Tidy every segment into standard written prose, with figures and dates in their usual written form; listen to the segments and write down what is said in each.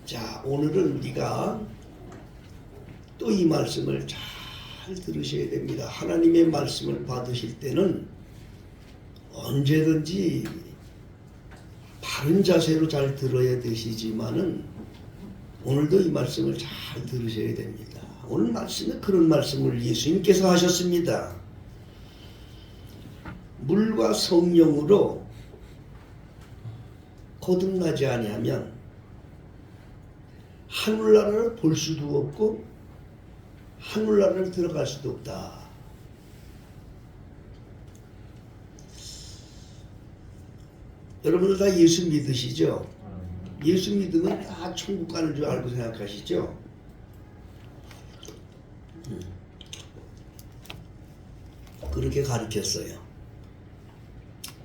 자, 오늘은 우리가 또 이 말씀을 잘 들으셔야 됩니다. 하나님의 말씀을 받으실 때는 언제든지 바른 자세로 잘 들어야 되시지만은 오늘도 이 말씀을 잘 들으셔야 됩니다. 오늘 말씀은 그런 말씀을 예수님께서 하셨습니다. 물과 성령으로 거듭나지 아니하면 하늘나라를 볼 수도 없고 하늘나라를 들어갈 수도 없다. 여러분들 다 예수 믿으시죠? 예수 믿으면 다 천국 가는 줄 알고 생각하시죠? 그렇게 가르쳤어요.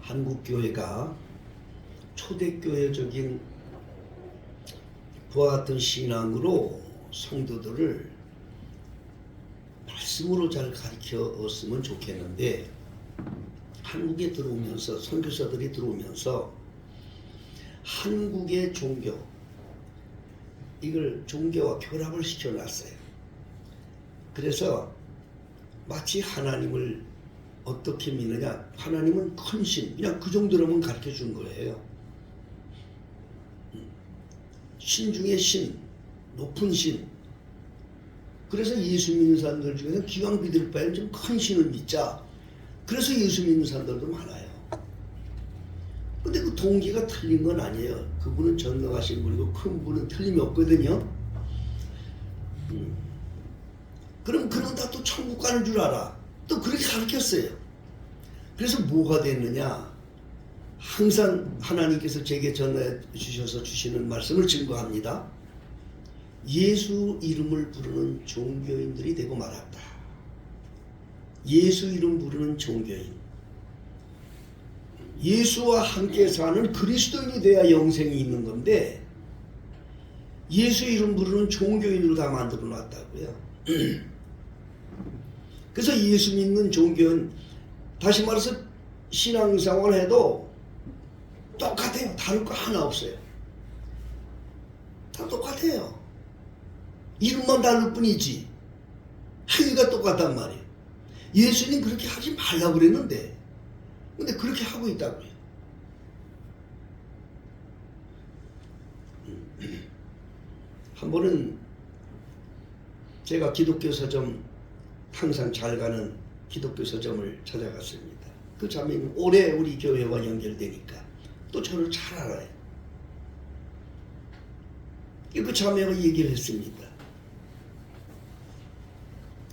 한국교회가 초대교회적인 그와 같은 신앙으로 성도들을 말씀으로 잘 가르쳤으면 좋겠는데, 한국에 들어오면서 선교사들이 들어오면서 한국의 종교, 이걸 종교와 결합을 시켜놨어요. 그래서 마치 하나님을 어떻게 믿느냐, 하나님은 큰 신, 그냥 그 정도로만 가르쳐 준 거예요. 신 중에 신, 높은 신. 그래서 예수 믿는 사람들 중에는 기왕 믿을 바에는 좀 큰 신을 믿자. 그래서 예수 믿는 사람들도 많아요. 근데 그 동기가 틀린 건 아니에요. 그분은 전능하신 분이고 큰 분은 틀림이 없거든요. 그럼 그러다 또 천국 가는 줄 알아. 또 그렇게 가르쳤어요. 그래서 뭐가 됐느냐? 항상 하나님께서 제게 전해 주셔서 주시는 말씀을 증거합니다. 예수 이름을 부르는 종교인들이 되고 말았다. 예수 이름 부르는 종교인. 예수와 함께 사는 그리스도인이 돼야 영생이 있는 건데 예수 이름 부르는 종교인으로 다 만들어 놨다고요. 그래서 예수 믿는 종교인, 다시 말해서 신앙생활을 해도 똑같아요. 다를 거 하나 없어요. 다 똑같아요. 이름만 다를 뿐이지 행위가 똑같단 말이에요. 예수님 그렇게 하지 말라고 그랬는데 근데 그렇게 하고 있다고요. 한 번은 제가 기독교 서점, 항상 잘 가는 기독교 서점을 찾아갔습니다. 그 자매는 오래 우리 교회와 연결되니까 또 저를 잘 알아요. 그 자매가 얘기를 했습니다.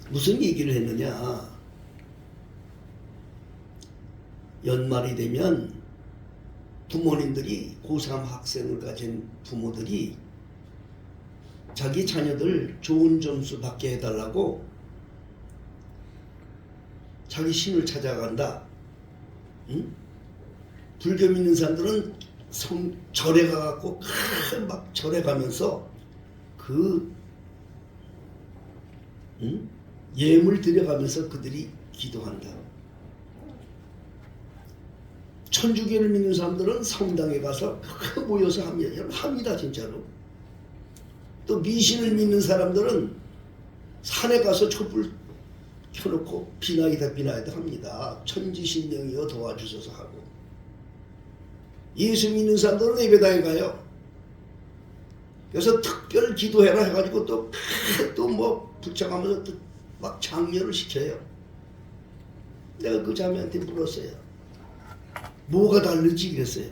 무슨 얘기를 했느냐? 연말이 되면 부모님들이 고3 학생을 가진 부모들이 자기 자녀들 좋은 점수 받게 해달라고 자기 신을 찾아간다. 응? 불교 믿는 사람들은 절에 가갖고 막 절에 가면서 예물 드려가면서 그들이 기도한다. 천주교를 믿는 사람들은 성당에 가서 모여서 합니다. 진짜로. 또 미신을 믿는 사람들은 산에 가서 촛불 켜놓고 비나이다 합니다. 천지신명이여 도와주셔서 하고. 예수 믿는 사람들은 예배당에 가요. 그래서 특별 기도해라 해가지고 또 뭐 붙여가면서 또 막 장려를 시켜요. 내가 그 자매한테 물었어요. 뭐가 다르지? 그랬어요.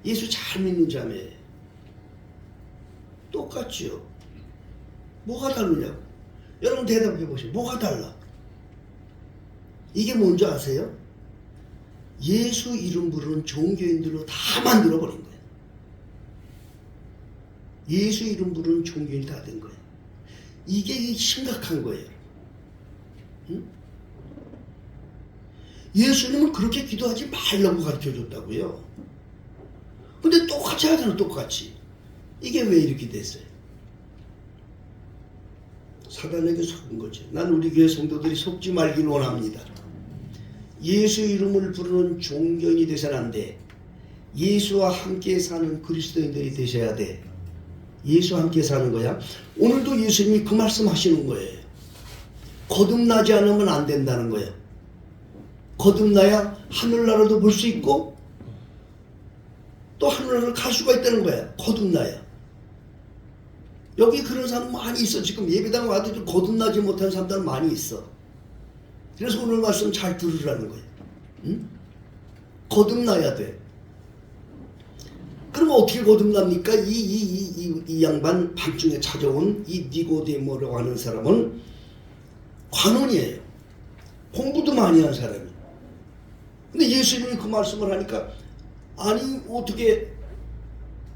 예수 잘 믿는 자매. 똑같죠. 뭐가 다르냐고. 여러분 대답해 보시죠. 뭐가 달라? 이게 뭔지 아세요? 예수 이름 부르는 종교인들로 다 만들어버린 거예요. 예수 이름 부르는 종교인이 다 된 거예요. 이게 심각한 거예요. 응? 예수님은 그렇게 기도하지 말라고 가르쳐줬다고요. 근데 똑같이 하잖아. 똑같이. 이게 왜 이렇게 됐어요? 사단에게 속은 거죠. 난 우리 교회 성도들이 속지 말길 원합니다. 예수 이름을 부르는 종교인이 되서는 안 돼. 예수와 함께 사는 그리스도인들이 되셔야 돼. 예수와 함께 사는 거야. 오늘도 예수님이 그 말씀 하시는 거예요. 거듭나지 않으면 안 된다는 거예요. 거듭나야 하늘나라도 볼 수 있고 또 하늘나라를 갈 수가 있다는 거야. 거듭나야. 여기 그런 사람 많이 있어. 지금 예배당 와도 좀 거듭나지 못한 사람들 많이 있어. 그래서 오늘 말씀 잘 들으라는 거예요. 응? 거듭나야 돼. 그럼 어떻게 거듭납니까? 이 양반 밤중에 찾아온 이 니고데모라고 하는 사람은 관원이에요. 공부도 많이 한 사람이. 근데 예수님이 그 말씀을 하니까 아니 어떻게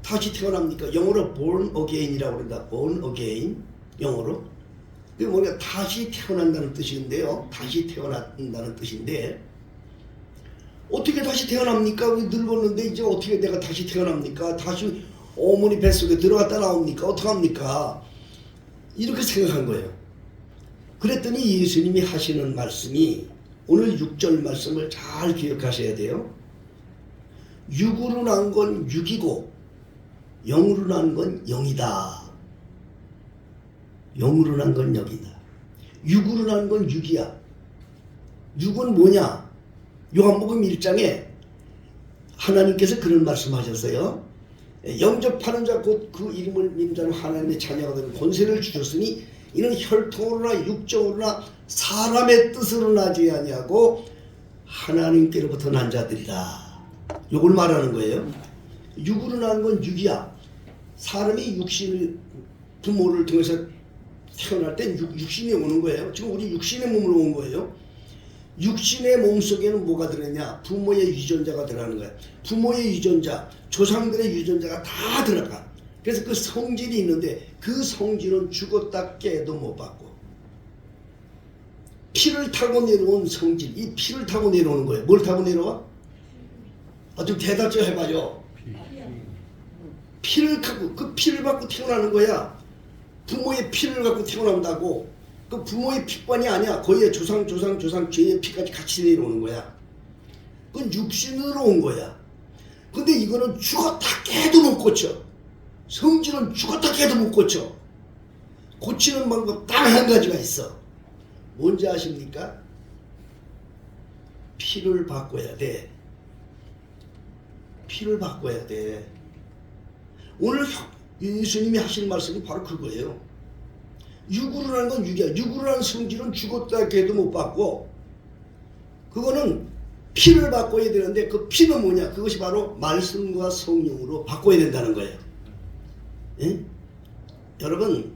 다시 태어납니까? 영어로 born again이라고 그런다. born again 영어로. 그게 뭐냐 다시 태어난다는 뜻인데요. 다시 태어난다는 뜻인데 어떻게 다시 태어납니까? 늙었는데 이제 어떻게 내가 다시 태어납니까? 다시 어머니 뱃속에 들어갔다 나옵니까? 어떡합니까? 이렇게 생각한 거예요. 그랬더니 예수님이 하시는 말씀이 오늘 6절 말씀을 잘 기억하셔야 돼요. 육으로 난 건 육이고 영으로 난 건 영이다. 영으로 난 건 영이다. 육으로 난 건 육이야. 육은 뭐냐? 요한복음 1장에 하나님께서 그런 말씀하셨어요. 영접하는 자 곧 그 이름을 믿는 자는 하나님의 자녀가 되는 권세를 주셨으니 이는 혈통으로나 육정으로나 사람의 뜻으로 나지 아니하고 하나님께로부터 난 자들이라. 요걸 말하는 거예요. 육으로 난 건 육이야. 사람이 육신을 부모를 통해서 태어날 땐 육신이 오는 거예요. 지금 우리 육신의 몸으로 온 거예요. 육신의 몸 속에는 뭐가 들어있냐? 부모의 유전자가 들어가는 거야. 부모의 유전자, 조상들의 유전자가 다 들어가. 그래서 그 성질이 있는데 그 성질은 죽었다 깨도 못 받고 피를 타고 내려온 성질, 이 피를 타고 내려오는 거예요. 뭘 타고 내려와? 좀 대답 좀 해봐요. 피를 갖고 그 피를 받고 태어나는 거야. 부모의 피를 갖고 태어난다고. 그 부모의 피뿐이 아니야. 거기에 조상 죄의 피까지 같이 내려오는 거야. 그건 육신으로 온 거야. 근데 이거는 죽었다 깨도 못 고쳐. 성질은 죽었다 깨도 못 고쳐. 고치는 방법 딱 한 가지가 있어. 뭔지 아십니까? 피를 바꿔야 돼. 피를 바꿔야 돼. 오늘 예수님이 하신 말씀이 바로 그거예요. 육으로라는 건 육이야. 육으로라는 성질은 죽었다 깨도 못 받고 그거는 피를 바꿔야 되는데 그 피는 뭐냐? 그것이 바로 말씀과 성령으로 바꿔야 된다는 거예요. 예? 여러분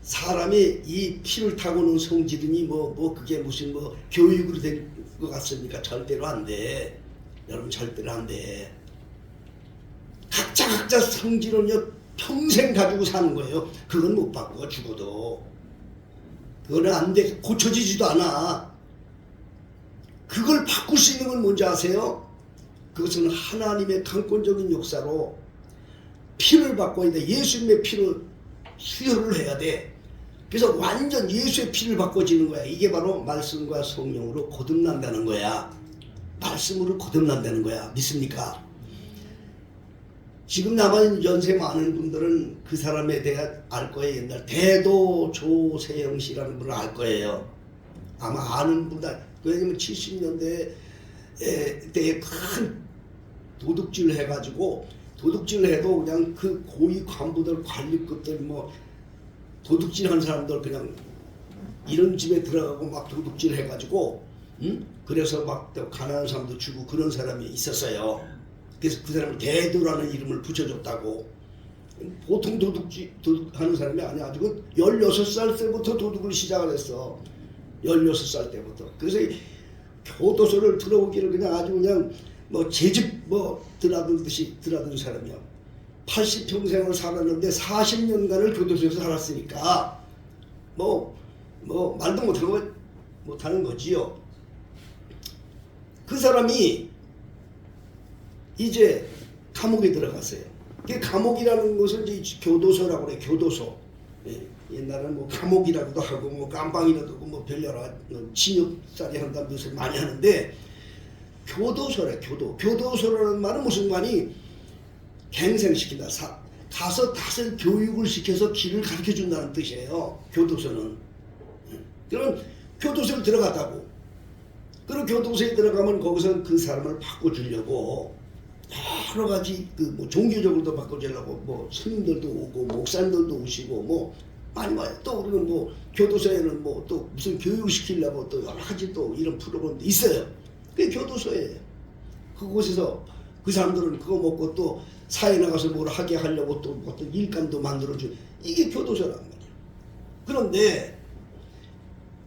사람이 이 피를 타고 오는 성질이니 그게 무슨 교육으로 된 것 같습니까? 절대로 안 돼. 여러분 절대로 안 돼. 각자 성질은요 평생 가지고 사는 거예요. 그건 못 바꿔 죽어도. 그거는 안 돼. 고쳐지지도 않아. 그걸 바꿀 수 있는 건 뭔지 아세요? 그것은 하나님의 강권적인 역사로 피를 바꿔야 돼. 예수님의 피를 수혈을 해야 돼. 그래서 완전 예수의 피를 바꿔지는 거야. 이게 바로 말씀과 성령으로 거듭난다는 거야. 말씀으로 거듭난다는 거야. 믿습니까? 지금 남아있는 연세 많은 분들은 그 사람에 대해 알 거예요. 옛날 대도 조세영 씨라는 분을 알 거예요. 아마 아는 분들. 왜냐면 70년대 때에 큰 도둑질을 해가지고 도둑질을 해도 그냥 그 고위 간부들 관리급들 도둑질한 사람들 그냥 이런 집에 들어가고 막 도둑질 해가지고 그래서 막 가난한 사람도 주고 그런 사람이 있었어요. 그래서 그 사람을 대도라는 이름을 붙여줬다고. 보통 도둑하는 사람이 아니야. 아주 16살 때부터 도둑을 시작을 했어. 16살 때부터. 그래서 교도소를 들어오기를 그냥 아주 그냥 제집 드나들듯이 드나든 사람이야. 80평생을 살았는데 40년간을 교도소에서 살았으니까 말도 못하는 거지요. 그 사람이 이제 감옥에 들어갔어요. 그 감옥이라는 것을 이제 교도소라고 그래. 교도소. 옛날에는 감옥이라고도 하고 깜빵이라도 하고 별여러 징역살이 한다는 뜻을 많이 하는데 교도소래. 교도소라는 말은 무슨 말이 갱생시킨다. 가서 다른 교육을 시켜서 길을 가르쳐 준다는 뜻이에요. 교도소는. 그럼 교도소를 들어갔다고. 그럼 교도소에 들어가면 거기서 그 사람을 바꿔주려고 여러 가지 뭐 종교적으로도 바꿔주려고 뭐 스님들도 오고 목사님들도 오시고 뭐 많이 와요. 또 우리는 뭐 교도소에는 뭐 또 무슨 교육을 시키려고 또 여러 가지 또 이런 프로그램도 있어요. 그게 교도소예요. 그곳에서 그 사람들은 그거 먹고 또 사회 나가서 뭘 하게 하려고 또 어떤 일감도 만들어주고 이게 교도소란 말이에요. 그런데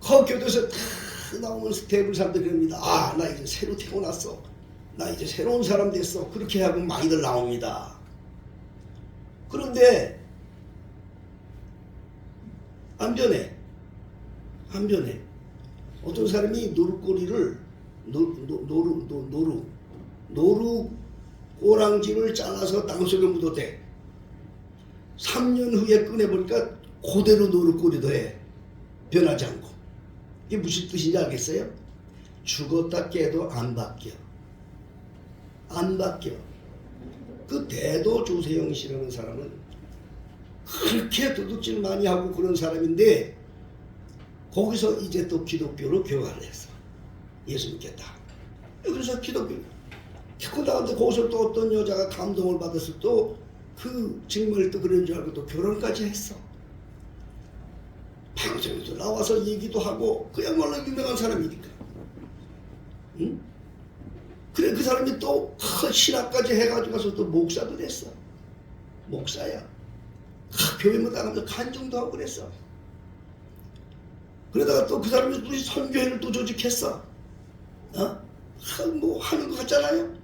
그 교도소 다 나오면서 대부분 사람들이 그럽니다. 아, 나 이제 새로 태어났어. 나 이제 새로운 사람 됐어. 그렇게 하고 많이들 나옵니다. 그런데 안전해. 어떤 사람이 노루꼬리를 노루 꼬랑지를 잘라서 땅속에 묻었대. 3년 후에 꺼내보니까 그대로 노루꼬리도 해. 변하지 않고. 이게 무슨 뜻인지 알겠어요? 죽었다 깨도 안 바뀌어. 그 대도 조세영 씨라는 사람은 그렇게 도둑질 많이 하고 그런 사람인데 거기서 이제 또 기독교로 교화를 했어. 예수 믿겠다. 그래서 기독교 자꾸 나한테 거기서 또 어떤 여자가 감동을 받아서 또 그 정말 또 그런 줄 알고 또 결혼까지 했어. 방송에도 나와서 얘기도 하고 그야말로 유명한 사람이니까. 응? 그래 그 사람이 또 신학까지 해가지고 가서 또 목사도 됐어. 목사야. 교회마다 가면서 간증도 하고 그랬어. 그러다가 또 그 사람이 우리 선교회를 또 조직했어. 뭐 하는 것 같잖아요.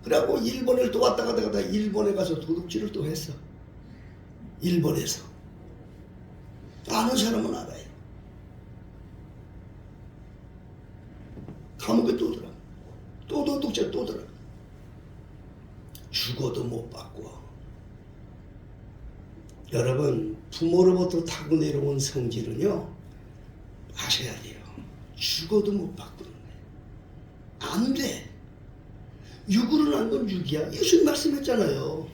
그래갖고 일본을 또 왔다 갔다 일본에 가서 도둑질을 또 했어. 일본에서. 아는 사람은 알아요. 감옥에 또 들어. 또 도둑질 또 들어. 죽어도 못 바꿔. 여러분 부모로부터 타고 내려온 성질은요 아셔야 돼요. 죽어도 못 바꾸는 거예요. 안 돼. 육으로 난 건 육이야. 예수님 말씀했잖아요.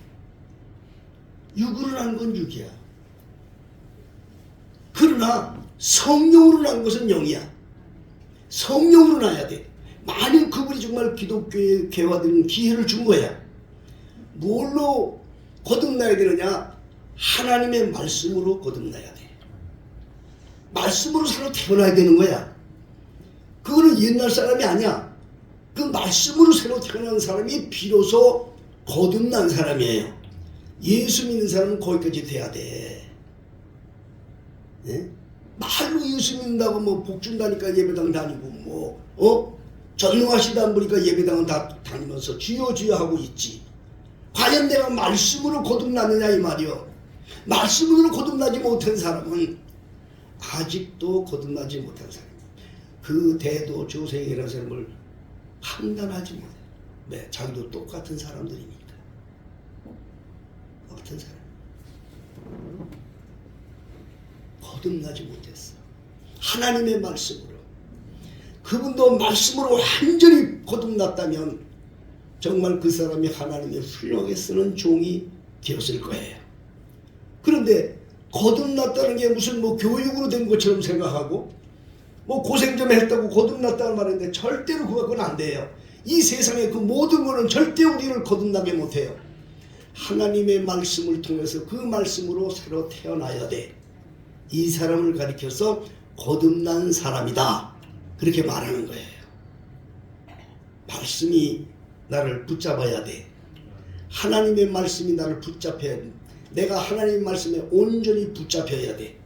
육으로 난 건 육이야. 그러나 성령으로 난 것은 영이야. 성령으로 나야 돼. 만일 그분이 정말 기독교에 개화되는 기회를 준 거야. 뭘로 거듭나야 되느냐? 하나님의 말씀으로 거듭나야 돼. 말씀으로 새로 태어나야 되는 거야. 그거는 옛날 사람이 아니야. 그 말씀으로 새로 태어난 사람이 비로소 거듭난 사람이에요. 예수 믿는 사람은 거기까지 돼야 돼. 네? 말로 예수 믿는다고 뭐 복 준다니까 예배당 다니고 전능하시다 보니까 예배당은 다 다니면서 주여 주여 하고 있지. 과연 내가 말씀으로 거듭났느냐 이 말이요. 말씀으로 거듭나지 못한 사람은 아직도 거듭나지 못한 사람. 그 대도 조세영이라는 사람을 판단하지 못해. 네, 자기도 똑같은 사람들이니까. 같은 사람. 거듭나지 못했어. 하나님의 말씀으로. 그분도 말씀으로 완전히 거듭났다면 정말 그 사람이 하나님의 훌륭하게 쓰는 종이 되었을 거예요. 그런데 거듭났다는 게 무슨 뭐 교육으로 된 것처럼 생각하고 뭐 고생 좀 했다고 거듭났다는 말인데 절대로 그건 안 돼요. 이 세상의 그 모든 것은 절대 우리를 거듭나게 못해요. 하나님의 말씀을 통해서 그 말씀으로 새로 태어나야 돼. 이 사람을 가리켜서 거듭난 사람이다. 그렇게 말하는 거예요. 말씀이 나를 붙잡아야 돼. 하나님의 말씀이 나를 붙잡혀야 돼. 내가 하나님 말씀에 온전히 붙잡혀야 돼.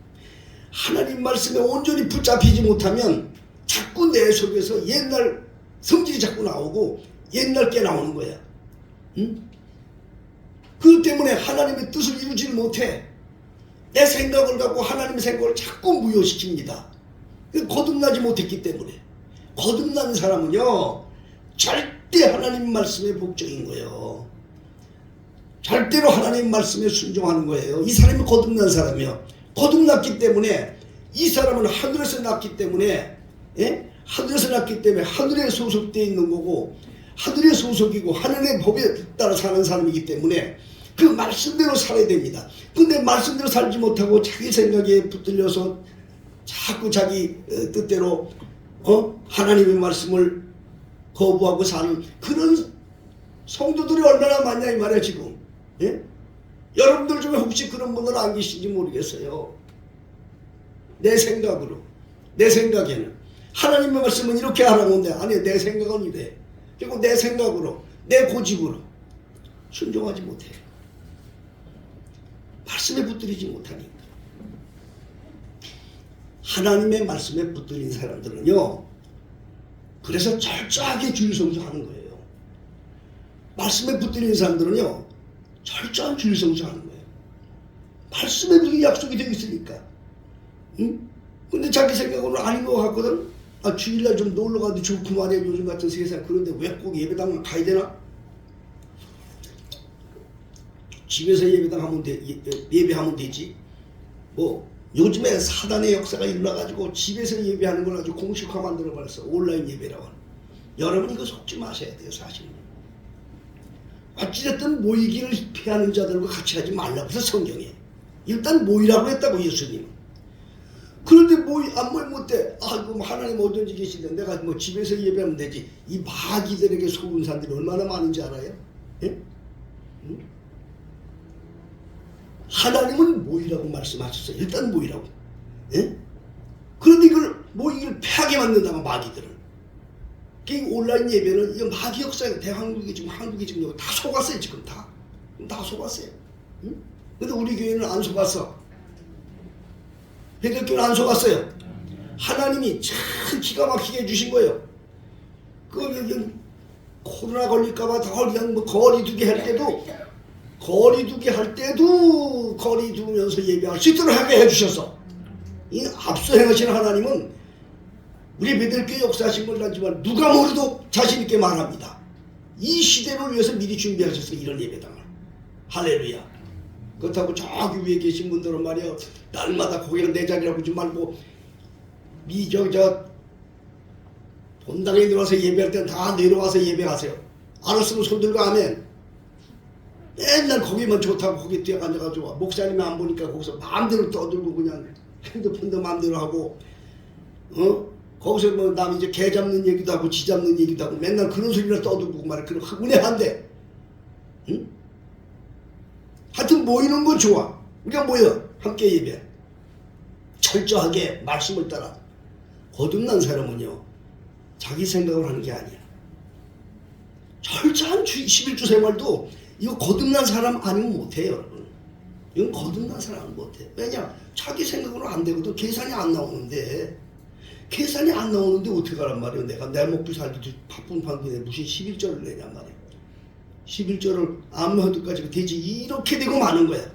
하나님 말씀에 온전히 붙잡히지 못하면 자꾸 내 속에서 옛날 성질이 자꾸 나오고 옛날 게 나오는 거야. 응? 그것 때문에 하나님의 뜻을 이루지 못해. 내 생각을 갖고 하나님의 생각을 자꾸 무효시킵니다. 거듭나지 못했기 때문에. 거듭난 사람은요 절대 하나님 말씀에 복종인 거예요. 절대로 하나님 말씀에 순종하는 거예요. 이 사람이 거듭난 사람이요. 거듭났기 때문에 이 사람은 하늘에서 났기 때문에 하늘에서 났기 때문에 하늘에 소속되어 있는 거고 하늘의 소속이고 하늘의 법에 따라 사는 사람이기 때문에 그 말씀대로 살아야 됩니다. 근데 말씀대로 살지 못하고 자기 생각에 붙들려서 자꾸 자기 뜻대로 하나님의 말씀을 거부하고 사는 그런 성도들이 얼마나 많냐 이 말이야 지금. 예? 여러분들 중에 혹시 그런 분들 안 계신지 모르겠어요. 내 생각으로, 내 생각에는 하나님의 말씀은 이렇게 하라고 하는데 아니 내 생각은 이래. 그리고 내 생각으로, 내 고집으로 순종하지 못해요. 말씀에 붙들이지 못하니까. 하나님의 말씀에 붙들린 사람들은요, 그래서 철저하게 주일 성수하는 거예요. 말씀에 붙들린 사람들은요, 철저한 주일 성수하는 거예요. 말씀에 그게 약속이 되어 있으니까. 응? 근데 자기 생각으로는 아닌 것 같거든. 아, 주일날 좀 놀러 가도 좋구만 해. 요즘 같은 세상. 그런데 왜 꼭 예배당 가야 되나? 집에서 예배하면 되지. 뭐 요즘에 사단의 역사가 일어나가지고 집에서 예배하는 걸 아주 공식화 만들어버렸어. 온라인 예배라고. 여러분 이거 속지 마셔야 돼요. 사실은. 어찌됐든 모이기를 피하는 자들과 같이 하지 말라고 해서 성경에 일단 모이라고 했다고 예수님은. 그런데 안 모이면 못돼. 그럼 하나님 어딘지 계시는데 내가 뭐 집에서 예배하면 되지. 이 마귀들에게 속은 사람들이 얼마나 많은지 알아요? 예? 응? 하나님은 모이라고 말씀하셨어요. 일단 모이라고. 예? 그런데 이걸 모이기를 패하게 만든다면 마귀들은. 그 온라인 예배는 이 마귀 역사에 대한민국이 지금 한국이 지금 다 속았어요. 지금 다 속았어요. 응? 근데 우리 교회는 안 속았어. 베들교회는 안 속았어요. 하나님이 참 기가 막히게 해주신 거예요. 코로나 걸릴까봐 더 그냥 뭐 거리두기 할 때도 거리 두면서 예배할 수 있도록 하게 해주셔서 이 앞서 행하시는 하나님은 우리 베들교회 역사하신 걸 알지만 누가 모르도 자신있게 말합니다. 이 시대를 위해서 미리 준비하셨어요. 이런 예배당을. 할렐루야. 그렇다고 저기 위에 계신 분들은 말이야 날마다 거기가 내 자리라고 하지 말고 본당에 들어와서 예배할 때는 다 내려와서 예배하세요. 알았으면 손 들고 아멘. 맨날 거기만 좋다고 거기 뒤에 앉아가지고 목사님이 안 보니까 거기서 마음대로 떠들고 그냥 핸드폰도 마음대로 하고 거기서 뭐 남 이제 개 잡는 얘기도 하고 지 잡는 얘기도 하고 맨날 그런 소리를 떠들고 말이야. 그런 은혜한데. 응? 하여튼 모이는 건 좋아. 우리가 모여 함께 예배. 철저하게 말씀을 따라. 거듭난 사람은요 자기 생각을 하는 게 아니야. 철저한 11주 생활도 이거 거듭난 사람 아니면 못해요. 여러분. 이건 거듭난 사람은 못해. 왜냐? 자기 생각으로 안 되거든. 계산이 안 나오는데 어떻게 하란 말이에요. 내가 내 먹고 살기도 바쁜 판인데 무슨 11절을 내냔 말이에요. 11절을 아무것도까지 되지 이렇게 되고 마는 거야.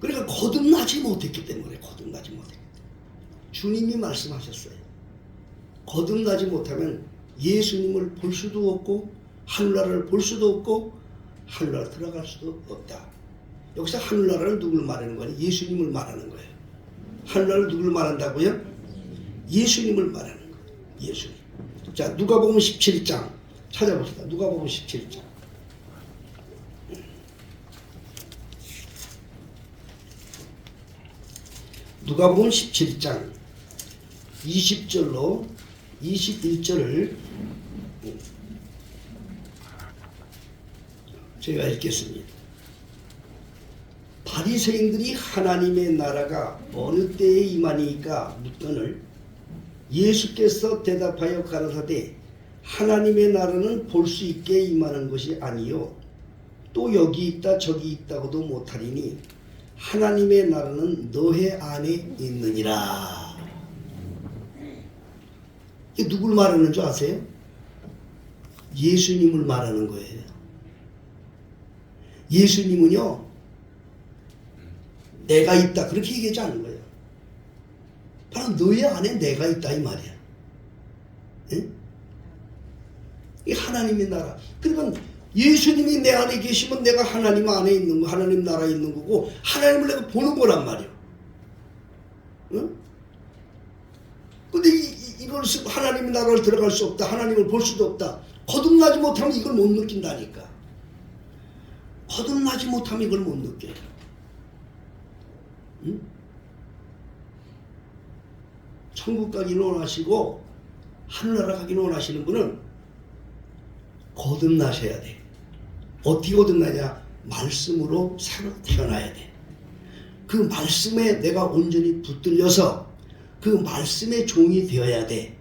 그러니까 거듭나지 못했기 때문에 주님이 말씀하셨어요. 거듭나지 못하면 예수님을 볼 수도 없고 하늘나라를 볼 수도 없고 하늘나라 들어갈 수도 없다. 여기서 하늘나라는 누굴 말하는 거니? 예수님을 말하는 거예요. 하늘나라를 누굴 말한다고요? 예수님을 말하는 거예요. 예수님. 자, 누가복음 17장 찾아봅시다. 누가복음 17장. 누가복음 17장 20절로 21절을 제가 읽겠습니다. 바리새인들이 하나님의 나라가 어느 때에 임하니까 묻거늘 예수께서 대답하여 가라사대 하나님의 나라는 볼 수 있게 임하는 것이 아니요 또 여기 있다 저기 있다고도 못하리니 하나님의 나라는 너희 안에 있느니라. 이게 누굴 말하는 줄 아세요? 예수님을 말하는 거예요. 예수님은요 내가 있다 그렇게 얘기하지 않는 거예요. 바로 너희 안에 내가 있다 이 말이야. 예? 이 하나님의 나라. 그러니까 예수님이 내 안에 계시면 내가 하나님 안에 있는 거, 하나님 나라에 있는 거고 하나님을 내가 보는 거란 말이야. 응? 근데 이걸 하나님의 나라를 들어갈 수 없다. 하나님을 볼 수도 없다. 거듭나지 못하면 이걸 못 느낀다니까. 거듭나지 못하면 이걸 못 느껴요. 응? 천국 가기를 원하시고 하늘나라 가기를 원하시는 분은 거듭나셔야 돼. 어떻게 거듭나냐? 말씀으로 새로 태어나야 돼. 그 말씀에 내가 온전히 붙들려서 그 말씀의 종이 되어야 돼.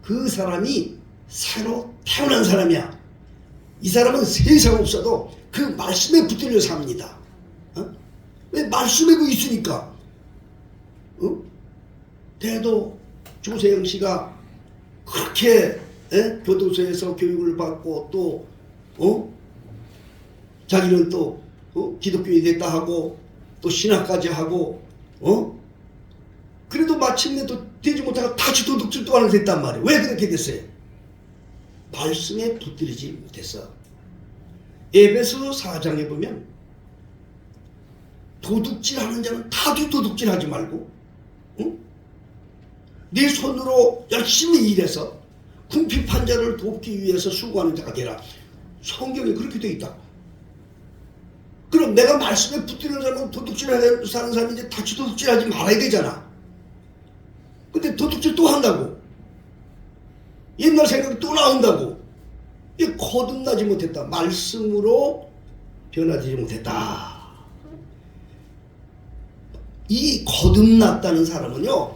그 사람이 새로 태어난 사람이야. 이 사람은 세상 없어도 그 말씀에 붙들려 삽니다. 어? 왜? 말씀에 그 있으니까. 어? 대도 조세영 씨가 그렇게 교도소에서 교육을 받고 또 자기는 또 기독교인이 됐다 하고 또 신학까지 하고 그래도 마침내 또 되지 못하고 다시 도둑질도 하는 됐단 말이에요. 왜 그렇게 됐어요? 말씀에 붙들리지 못했어. 에베소서 4장에 보면 도둑질하는 자는 다도 도둑질하지 말고 네 손으로 열심히 일해서 궁핍한 자를 돕기 위해서 수고하는 자가 되라. 성경에 그렇게 되어 있다고. 그럼 내가 말씀에 붙들려면 도둑질하는 사람이 이제 다시 도둑질하지 말아야 되잖아. 근데 도둑질 또 한다고. 옛날 생각이 또 나온다고. 이게 거듭나지 못했다. 말씀으로 변화되지 못했다. 이 거듭났다는 사람은요,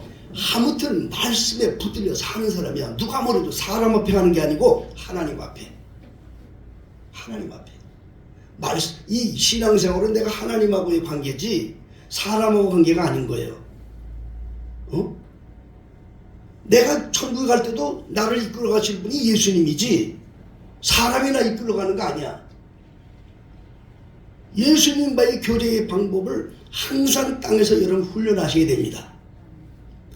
아무튼 말씀에 붙들려 사는 사람이야. 누가 뭐래도 사람 앞에 하는 게 아니고 하나님 앞에. 하나님 앞에. 이 신앙생활은 내가 하나님하고의 관계지 사람하고 관계가 아닌 거예요. 내가 천국에 갈 때도 나를 이끌어 가실 분이 예수님이지 사람이나 이끌어 가는 거 아니야. 예수님과의 교제의 방법을 항상 땅에서 여러분 훈련하셔야 됩니다.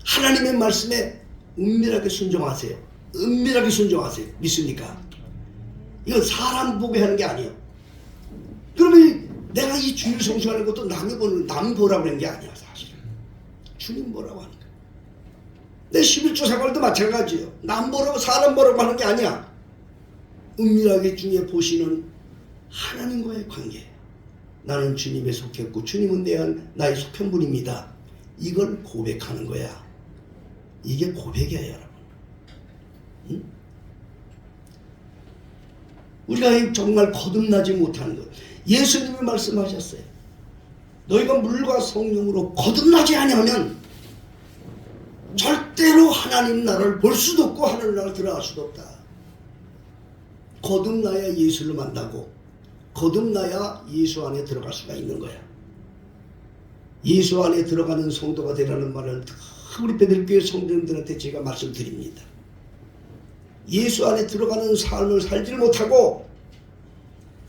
하나님의 말씀에 은밀하게 순종하세요. 은밀하게 순종하세요. 믿습니까? 이건 사람 보게 하는 게 아니에요. 그러면 내가 이 주일 성수하는 것도 남 보라고 하는 게 아니야. 사실은 주님 보라고 하는 거야. 내 11조 생활도 마찬가지예요. 남 보라고 사람 보라고 하는 게 아니야. 은밀하게 중에 보시는 하나님과의 관계. 나는 주님에 속했고 주님은 나의 속한 분입니다. 이걸 고백하는 거야. 이게 고백이야, 여러분. 응? 우리가 정말 거듭나지 못하는 것. 예수님이 말씀하셨어요. 너희가 물과 성령으로 거듭나지 아니하면 절대로 하나님 나라를 볼 수도 없고 하늘나라를 들어갈 수도 없다. 거듭나야 예수를 만나고 거듭나야 예수 안에 들어갈 수가 있는 거야. 예수 안에 들어가는 성도가 되라는 말을 우리 베들교회 성도님들한테 제가 말씀드립니다. 예수 안에 들어가는 삶을 살지 못하고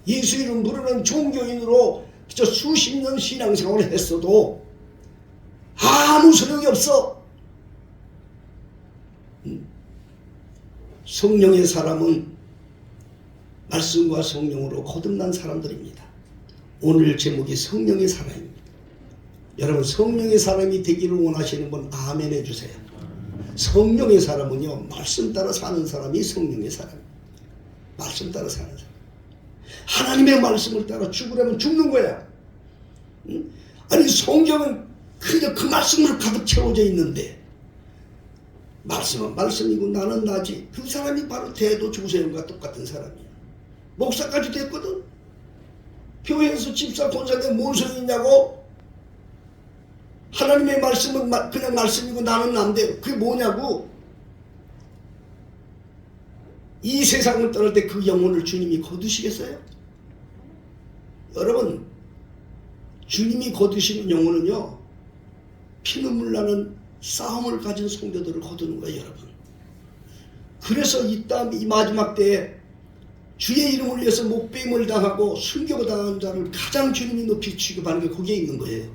예수 이름 부르는 종교인으로 그저 수십 년 신앙생활을 했어도 아무 소용이 없어. 성령의 사람은 말씀과 성령으로 거듭난 사람들입니다. 오늘 제목이 성령의 사람입니다. 여러분 성령의 사람이 되기를 원하시는 분 아멘 해주세요. 성령의 사람은요, 말씀 따라 사는 사람이 성령의 사람입니다. 말씀 따라 사는 사람. 하나님의 말씀을 따라 죽으려면 죽는 거야. 아니 성경은 그냥 그 말씀으로 가득 채워져 있는데 말씀은 말씀이고 나는 나지. 그 사람이 바로 대도 조세영과 똑같은 사람이야. 목사까지 됐거든. 교회에서 집사 권사인데 뭔 소용이 있냐고. 하나님의 말씀은 그냥 말씀이고 나는 난데 그게 뭐냐고. 이 세상을 떠날 때 그 영혼을 주님이 거두시겠어요? 여러분 주님이 거두시는 영혼은요 피눈물 나는 싸움을 가진 성도들을 거두는 거예요. 여러분 그래서 이 마지막 때에 주의 이름을 위해서 목배임을 당하고 순교를 당한 자를 가장 주님이 높이 취급하는 게 거기에 있는 거예요.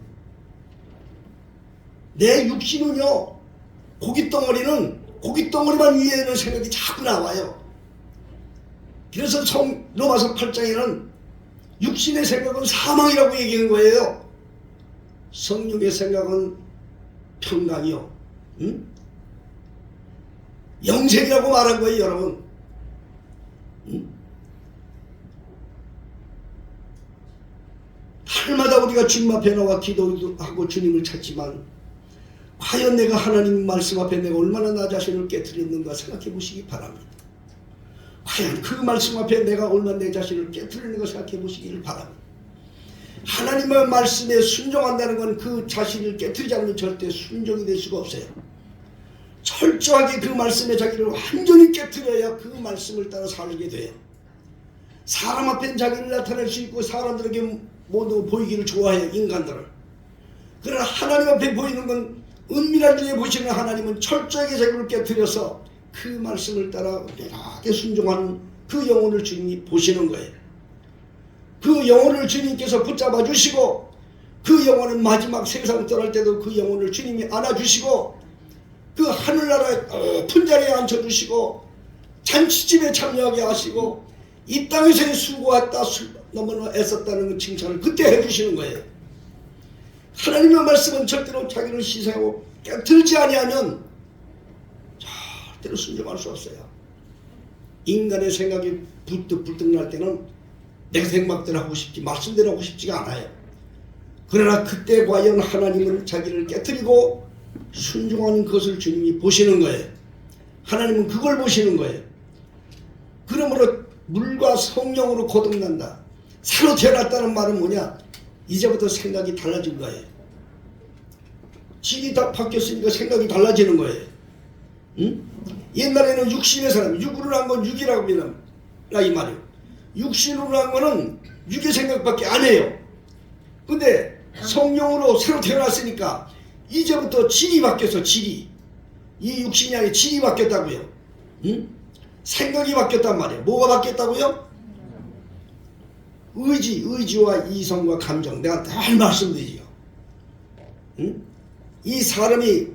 내 육신은요 고깃덩어리만 위에는 생각이 자꾸 나와요. 그래서 로마서 8장에는 육신의 생각은 사망이라고 얘기한 거예요. 성령의 생각은 평강이요. 응? 영생이라고 말한 거예요, 여러분. 응? 날마다 우리가 주님 앞에 나와 기도하고 주님을 찾지만 과연 내가 하나님 말씀 앞에 내가 얼마나 나 자신을 깨트렸는가 생각해 보시기 바랍니다. 과연 그 말씀 앞에 내가 얼마나 내 자신을 깨트렸는가 생각해 보시기를 바랍니다. 하나님의 말씀에 순종한다는 건 그 자신을 깨트리지 않으면 절대 순종이 될 수가 없어요. 철저하게 그 말씀에 자기를 완전히 깨트려야 그 말씀을 따라 살게 돼요. 사람 앞엔 자기를 나타낼 수 있고 사람들에게 모두 보이기를 좋아해요. 인간들은. 그러나 하나님 앞에 보이는 건 은밀한 중에 보시는 하나님은 철저하게 자기를 깨트려서 그 말씀을 따라 은밀하게 순종하는 그 영혼을 주님이 보시는 거예요. 그 영혼을 주님께서 붙잡아 주시고 그 영혼은 마지막 세상 떠날 때도 그 영혼을 주님이 안아주시고 그 하늘나라의 높은 자리에 앉혀주시고 잔치집에 참여하게 하시고 이 땅에서의 수고했다 너무나 애썼다는 칭찬을 그때 해주시는 거예요. 하나님의 말씀은 절대로 자기를 희생하고 깨트리지 아니하면 절대로 순종할 수 없어요. 인간의 생각이 불떡불떡 날 때는 내 생각대로 하고 싶지 말씀대로 하고 싶지가 않아요. 그러나 그때 과연 하나님은 자기를 깨트리고 순종하는 것을 주님이 보시는 거예요. 하나님은 그걸 보시는 거예요. 그러므로 물과 성령으로 거듭난다. 새로 태어났다는 말은 뭐냐? 이제부터 생각이 달라진 거예요. 질이 다 바뀌었으니까 생각이 달라지는 거예요. 응? 옛날에는 육신의 사람, 육으로 한 건 육이라고 믿는다 이 말이에요. 육신으로 한 거는 육의 생각밖에 안 해요. 근데 성령으로 새로 태어났으니까 이제부터 질이 바뀌었어. 질이. 이 육신이 아니라 질이 바뀌었다고요. 응? 생각이 바뀌었단 말이에요. 뭐가 바뀌었다고요? 의지와 이성과 감정. 내가 늘 말씀드리죠. 응? 이 사람이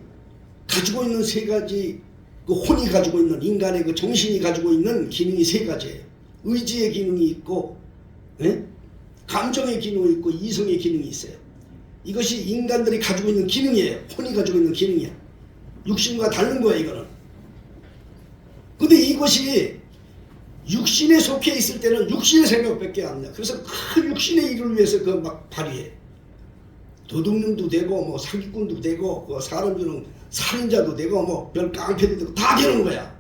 가지고 있는 세 가지, 그 혼이 가지고 있는, 인간의 그 정신이 가지고 있는 기능이 세 가지예요. 의지의 기능이 있고, 감정의 기능이 있고, 이성의 기능이 있어요. 이것이 인간들이 가지고 있는 기능이에요. 혼이 가지고 있는 기능이야. 육신과 다른 거예요, 이거는. 근데 이것이 육신에 속해 있을 때는 육신의 생각밖에 안 나. 그래서 그 육신의 일을 위해서 그 막 발휘해. 도둑놈도 되고, 뭐 사기꾼도 되고, 그 사람 주는 살인자도 되고, 뭐 별 깡패도 되고, 다 되는 거야.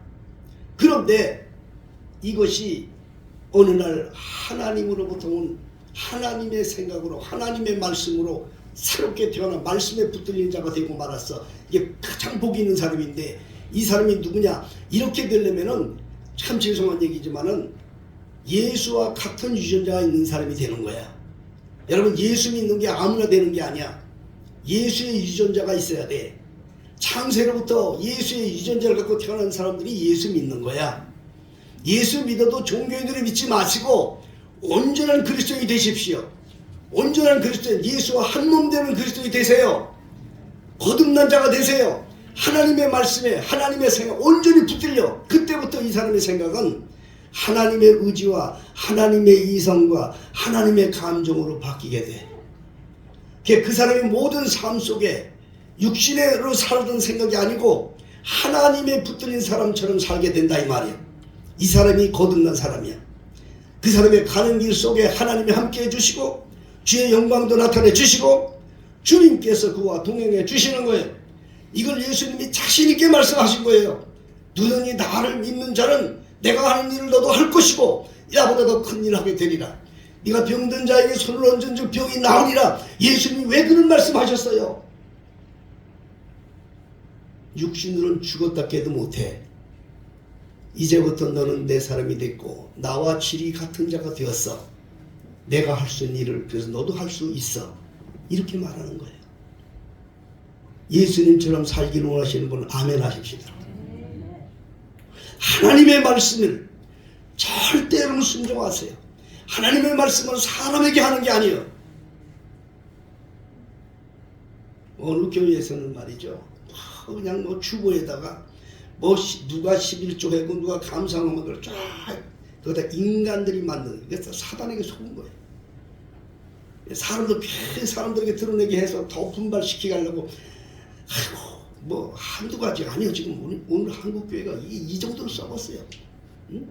그런데 이것이 어느 날 하나님으로부터 온 하나님의 생각으로, 하나님의 말씀으로 새롭게 태어나 말씀에 붙들린 자가 되고 말았어. 이게 가장 복이 있는 사람인데, 이 사람이 누구냐? 이렇게 되려면은 참 죄송한 얘기지만은 예수와 같은 유전자가 있는 사람이 되는 거야. 여러분, 예수 믿는 게 아무나 되는 게 아니야. 예수의 유전자가 있어야 돼. 창세로부터 예수의 유전자를 갖고 태어난 사람들이 예수 믿는 거야. 예수 믿어도 종교인들을 믿지 마시고 온전한 그리스도인이 되십시오. 온전한 그리스도인, 예수와 한 몸 되는 그리스도인이 되세요. 거듭난 자가 되세요. 하나님의 말씀에, 하나님의 생각 온전히 붙들려. 그때부터 이 사람의 생각은 하나님의 의지와 하나님의 이성과 하나님의 감정으로 바뀌게 돼. 그 사람의 모든 삶 속에 육신으로 살던 생각이 아니고 하나님에 붙들린 사람처럼 살게 된다 이 말이야. 이 사람이 거듭난 사람이야. 그 사람의 가는 길 속에 하나님이 함께해 주시고 주의 영광도 나타내 주시고 주님께서 그와 동행해 주시는 거예요. 이걸 예수님이 자신 있게 말씀하신 거예요. 누더니 나를 믿는 자는 내가 하는 일을 너도 할 것이고 야보다 더 큰 일을 하게 되리라. 네가 병든 자에게 손을 얹은 즉 병이 나으리라. 예수님이 왜 그런 말씀하셨어요? 육신으로는 죽었다 깨도 못해. 이제부터 너는 내 사람이 됐고 나와 질이 같은 자가 되었어. 내가 할 수 있는 일을 그래서 너도 할 수 있어. 이렇게 말하는 거예요. 예수님처럼 살기를 원하시는 분은 아멘 하십시다. 하나님의 말씀을 절대로 순종하세요. 하나님의 말씀은 사람에게 하는 게 아니에요. 어느 교회에서는 말이죠. 그냥 뭐 주보에다가 뭐 누가 11조 해고 누가 감사하는 것을 쫙 그거다 인간들이 만드는 그래서 사단에게 속은 거예요. 사람들에게 드러내게 해서 더 분발시키게 하려고 아이고 뭐 한두 가지 아니요. 지금 오늘 한국 교회가 이 정도로 썩었어요. 응?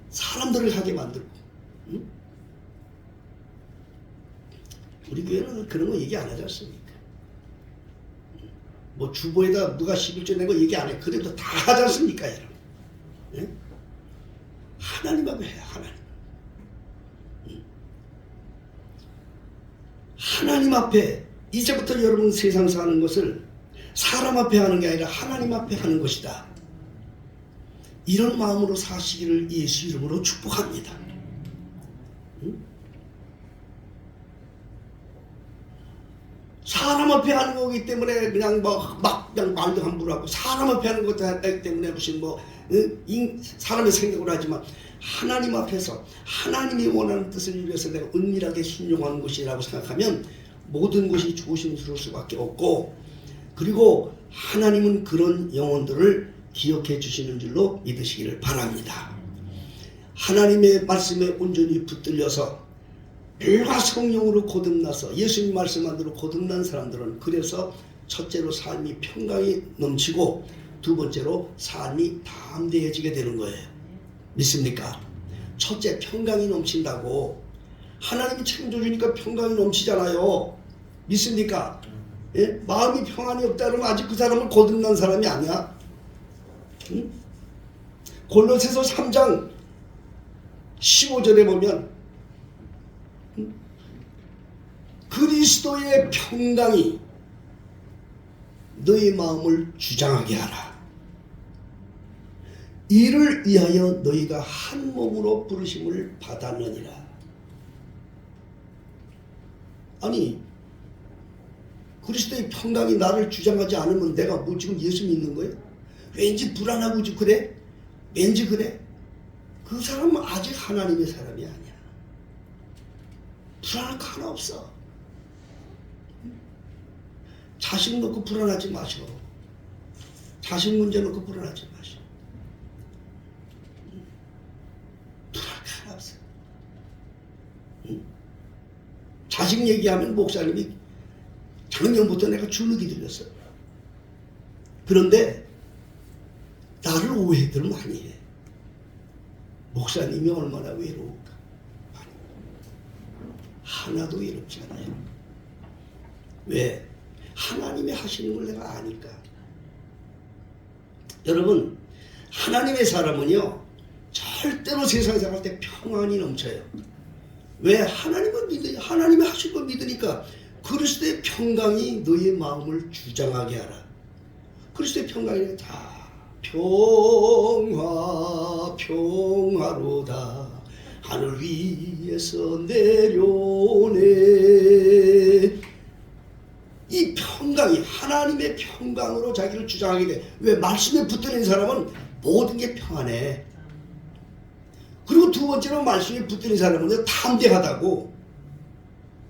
사람들을 하게 만들고. 응? 우리 교회는 그런 거 얘기 안 하지 않습니까? 뭐 주보에다 누가 11조 낸 거 얘기 안 해. 그래도 다 하지 않습니까, 여러분? 예? 하나님 앞에 해요, 하나님. 하나님 앞에 이제부터 여러분 세상 사는 것을 사람 앞에 하는 게 아니라 하나님 앞에 하는 것이다. 이런 마음으로 사시기를 예수 이름으로 축복합니다. 사람 앞에 하는 거기 때문에 그냥 그냥 말도 함부로 하고 사람 앞에 하는 것도 하기 때문에 무슨 사람의 생각으로 하지만 하나님 앞에서 하나님이 원하는 뜻을 위해서 내가 은밀하게 순종하는 것이라고 생각하면 모든 것이 조심스러울 수밖에 없고, 그리고 하나님은 그런 영혼들을 기억해 주시는 줄로 믿으시기를 바랍니다. 하나님의 말씀에 온전히 붙들려서 물과 성령으로 거듭나서 예수님 말씀한 대로 거듭난 사람들은 그래서 첫째로 삶이 평강이 넘치고 두 번째로 삶이 담대해지게 되는 거예요. 믿습니까? 첫째, 평강이 넘친다고. 하나님이 책임져 주니까 평강이 넘치잖아요. 믿습니까? 예? 마음이 평안이 없다 그러면 아직 그 사람은 거듭난 사람이 아니야. 응? 골로새서 3장 15절에 보면 그리스도의 평강이 너희 마음을 주장하게 하라. 이를 위하여 너희가 한 몸으로 부르심을 받았느니라. 아니, 그리스도의 평강이 나를 주장하지 않으면 내가 뭐 지금 예수 믿는 거예요? 왠지 불안하고 그래? 왠지 그래? 그 사람은 아직 하나님의 사람이 아니야. 불안할 거 하나 없어. 자식 놓고 불안하지 마시고, 자식 문제 놓고 불안하지 마시고, 불안할 거 하나 없어. 자식 얘기하면 목사님이 작년부터 내가 주눅이 들렸어. 그런데 나를 오해들 많이 해. 목사님이 얼마나 외로울까. 하나도 외롭지 않아요. 왜? 하나님이 하시는 걸 내가 아니까. 여러분, 하나님의 사람은요 절대로 세상에 살아갈 때 평안이 넘쳐요. 왜? 하나님을 믿어요. 하나님이 하실 걸 믿으니까. 그리스도의 평강이 너의 마음을 주장하게 하라. 그리스도의 평강이 다 평화로다 하늘 위에서 내려오네. 이 평강이 하나님의 평강으로 자기를 주장하게 돼. 왜? 말씀에 붙들린 사람은 모든 게 평안해. 그리고 두 번째로 말씀에 붙들린 사람은 담대하다고.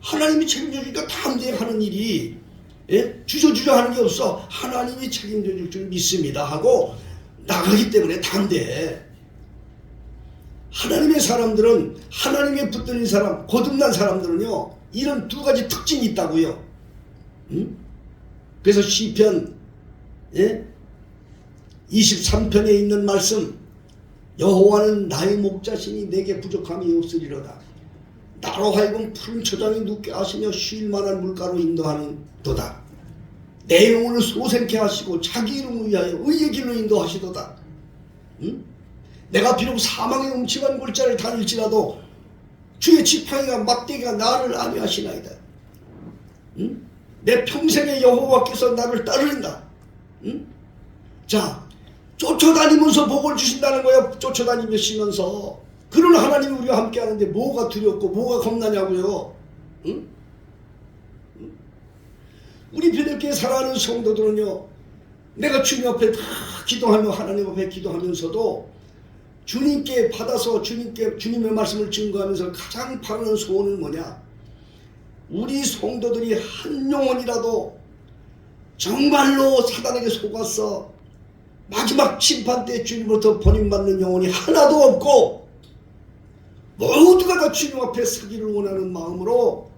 하나님이 책임져 주니까 담대하는 일이, 예? 주저주저 하는 게 없어. 하나님이 책임져 줄 줄 믿습니다 하고 나가기 때문에 담대해. 하나님의 사람들은, 하나님에 붙들린 사람, 거듭난 사람들은요 이런 두 가지 특징이 있다고요. 그래서 시편 23편에 있는 말씀, 여호와는 나의 목자시니 내게 부족함이 없으리로다. 나로 하여금 푸른 초장에 눕게 하시며 쉴 만한 물가로 인도하는 도다. 내 영혼을 소생케 하시고 자기 이름을 위하여 의의 길로 인도하시도다. 내가 비록 사망의 음침한 골짜기를 다닐지라도 주의 지팡이가 막대기가 나를 안위하시나이다. 내 평생에 여호와께서 나를 따르린다. 자, 쫓아다니면서 복을 주신다는 거야. 쫓아다니면서. 그런 하나님이 우리와 함께 하는데 뭐가 두렵고 뭐가 겁나냐고요. 응? 우리 베들교회 살아가는 성도들은요, 내가 주님 앞에 다 기도하며 하나님 앞에 기도하면서도 주님께 받아서 주님의 말씀을 증거하면서 가장 바라는 소원은 뭐냐? 우리 성도들이 한 영혼이라도 정말로 사단에게 속아서 마지막 심판 때 주님으로부터 버림받는 영혼이 하나도 없고 모두가 다 주님 앞에 서기를 원하는 마음으로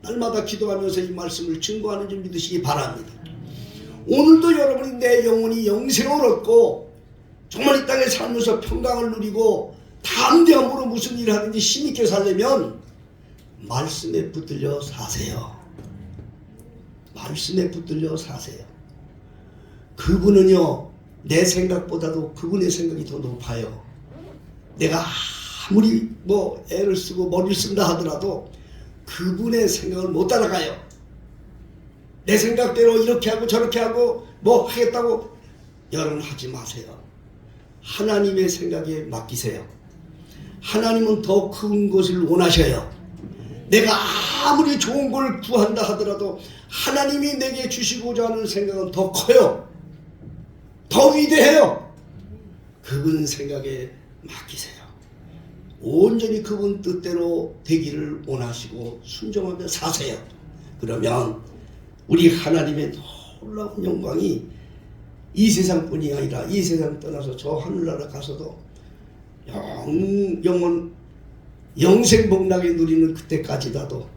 날마다 기도하면서 이 말씀을 증거하는 줄 믿으시기 바랍니다. 오늘도 여러분이 내 영혼이 영생을 얻고 정말 이 땅에 살면서 평강을 누리고 담대함으로 무슨 일을 하든지 힘있게 살려면 말씀에 붙들려 사세요. 말씀에 붙들려 사세요. 그분은요, 내 생각보다도 그분의 생각이 더 높아요. 내가 아무리 애를 쓰고 머리를 쓴다 하더라도 그분의 생각을 못 따라가요. 내 생각대로 이렇게 하고 저렇게 하고 하겠다고 여러분 하지 마세요. 하나님의 생각에 맡기세요. 하나님은 더 큰 것을 원하셔요. 내가 아무리 좋은 걸 구한다 하더라도 하나님이 내게 주시고자 하는 생각은 더 커요. 더 위대해요. 그분 생각에 맡기세요. 온전히 그분 뜻대로 되기를 원하시고 순종하며 사세요. 그러면 우리 하나님의 놀라운 영광이 이 세상뿐이 아니라 이 세상 떠나서 저 하늘나라 가서도 영원 영생복락에 누리는 그때까지라도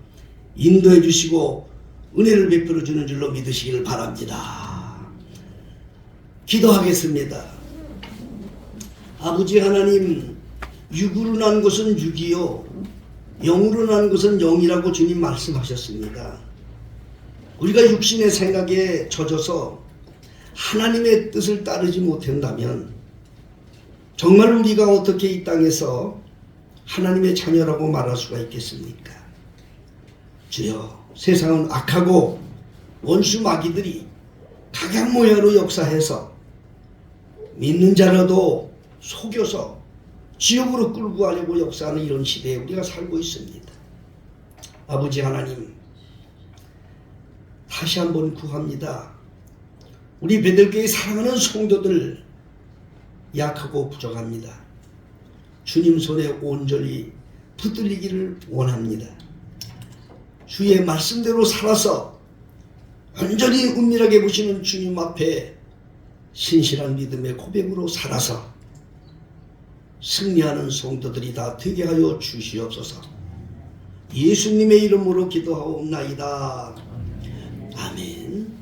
인도해 주시고 은혜를 베풀어 주는 줄로 믿으시기를 바랍니다. 기도하겠습니다. 아버지 하나님, 육으로 난 것은 육이요 영으로 난 것은 영이라고 주님 말씀하셨습니다. 우리가 육신의 생각에 젖어서 하나님의 뜻을 따르지 못한다면 정말 우리가 어떻게 이 땅에서 하나님의 자녀라고 말할 수가 있겠습니까? 주여, 세상은 악하고 원수 마귀들이 각양모양으로 역사해서 믿는 자라도 속여서 지옥으로 끌고 가려고 역사하는 이런 시대에 우리가 살고 있습니다. 아버지 하나님, 다시 한번 구합니다. 우리 베들교회 사랑하는 성도들 약하고 부족합니다. 주님 손에 온전히 붙들리기를 원합니다. 주의 말씀대로 살아서 온전히 은밀하게 보시는 주님 앞에 신실한 믿음의 고백으로 살아서 승리하는 성도들이 다 되게 하여 주시옵소서. 예수님의 이름으로 기도하옵나이다.